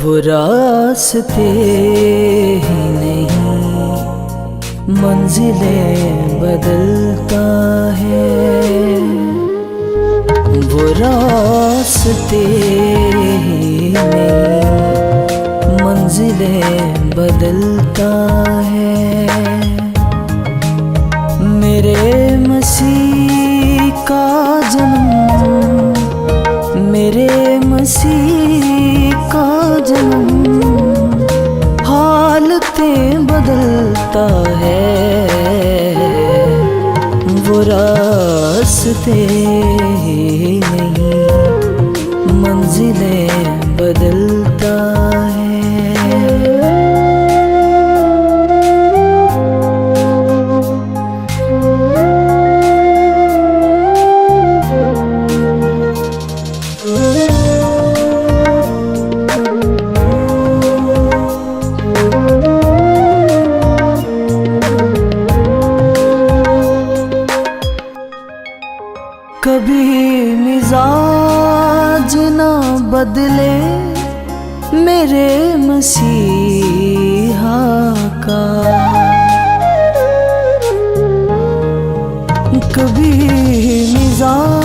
वो रास्ते ही नहीं मंजिलें बदलता है। वो रास्ते ही नहीं मंजिलें बदलता है। मेरे मसीह का जन्म, मेरे मसीह का जन्म हालतें बदलता है। वो रास्ते ही नहीं मंजिलें बदलता है। कभी मिजाज ना बदले मेरे मसीहा का, कभी मिजाज